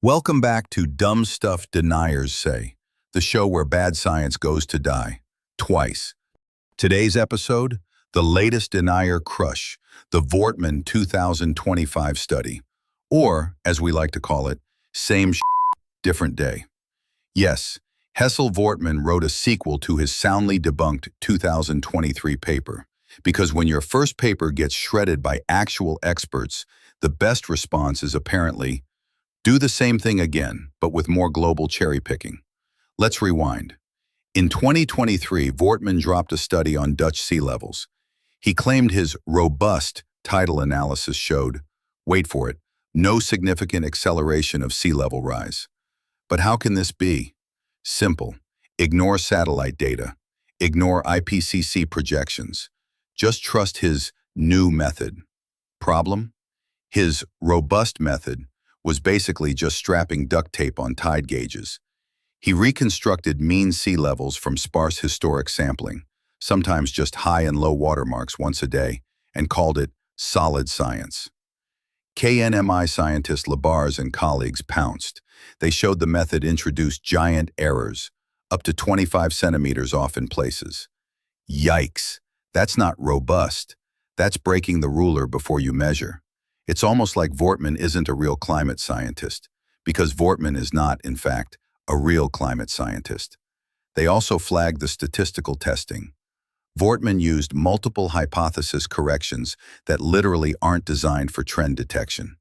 Welcome back to Dumb Stuff Deniers Say, the show where bad science goes to die. Twice. Today's episode, the latest denier crush, the Vortman 2025 study. Or, as we like to call it, same different day. Yes, Hessel Vortman wrote a sequel to his soundly debunked 2023 paper. Because when your first paper gets shredded by actual experts, the best response is apparently, do the same thing again, but with more global cherry picking. Let's rewind. In 2023, Vortman dropped a study on Dutch sea levels. He claimed his robust tidal analysis showed, wait for it, no significant acceleration of sea level rise. But how can this be? Simple. Ignore satellite data. Ignore IPCC projections. Just trust his new method. Problem? His robust method was basically just strapping duct tape on tide gauges. He reconstructed mean sea levels from sparse historic sampling, sometimes just high and low watermarks once a day, and called it solid science. KNMI scientist Labars and colleagues pounced. They showed the method introduced giant errors, up to 25 centimeters off in places. Yikes, that's not robust. That's breaking the ruler before you measure. It's almost like Vortman isn't a real climate scientist, because Vortman is not, in fact, a real climate scientist. They also flagged the statistical testing. Vortman used multiple hypothesis corrections that literally aren't designed for trend detection.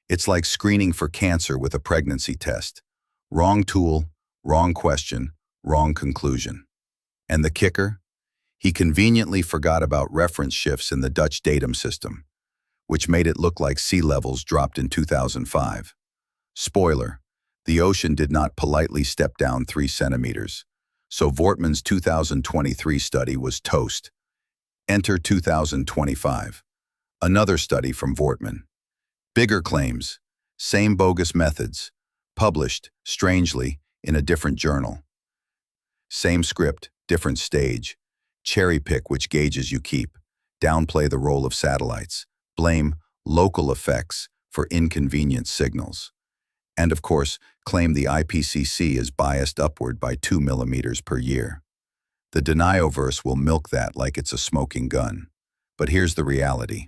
It's like screening for cancer with a pregnancy test. Wrong tool, wrong question, wrong conclusion. And the kicker? He conveniently forgot about reference shifts in the Dutch datum system, which made it look like sea levels dropped in 2005. Spoiler, the ocean did not politely step down 3 centimeters, so Vortman's 2023 study was toast. Enter 2025. Another study from Vortman. Bigger claims, same bogus methods, published, strangely, in a different journal. Same script, different stage. Cherry pick which gauges you keep. Downplay the role of satellites. Blame local effects for inconvenient signals. And of course, claim the IPCC is biased upward by 2 millimeters per year. The Denioverse will milk that like it's a smoking gun. But here's the reality.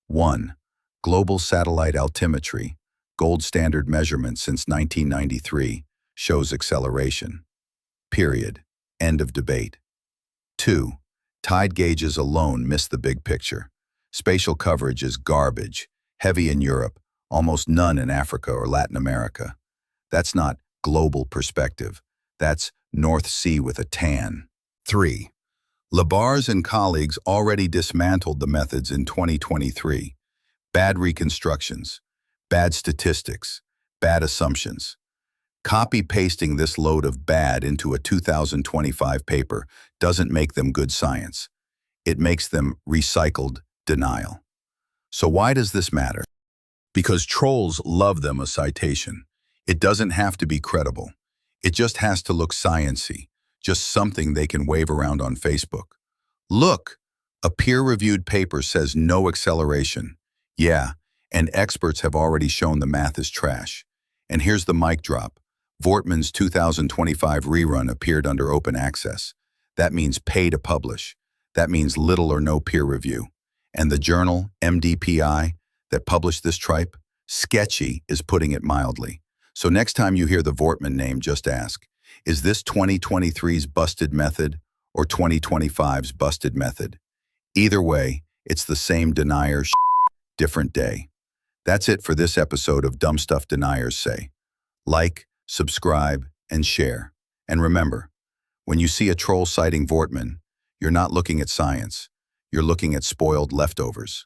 1. Global satellite altimetry, gold standard measurement since 1993, shows acceleration. Period. End of debate. 2. Tide gauges alone miss the big picture. Spatial coverage is garbage, heavy in Europe, almost none in Africa or Latin America. That's not global perspective. That's North Sea with a tan. 3. Labars and colleagues already dismantled the methods in 2023. Bad reconstructions, bad statistics, bad assumptions. Copy-pasting this load of bad into a 2025 paper doesn't make them good science. It makes them recycled denial. So why does this matter? Because trolls love them a citation. It doesn't have to be credible. It just has to look science-y, just something they can wave around on Facebook. Look, a peer-reviewed paper says no acceleration. Yeah, and experts have already shown the math is trash. And here's the mic drop. Vortman's 2025 rerun appeared under open access. That means pay to publish. That means little or no peer review. And the journal, MDPI, that published this tripe, sketchy is putting it mildly. So next time you hear the Vortman name, just ask, is this 2023's busted method or 2025's busted method? Either way, it's the same denier different day. That's it for this episode of Dumb Stuff Deniers Say. Like, subscribe, and share. And remember, when you see a troll citing Vortman, you're not looking at science. You're looking at spoiled leftovers.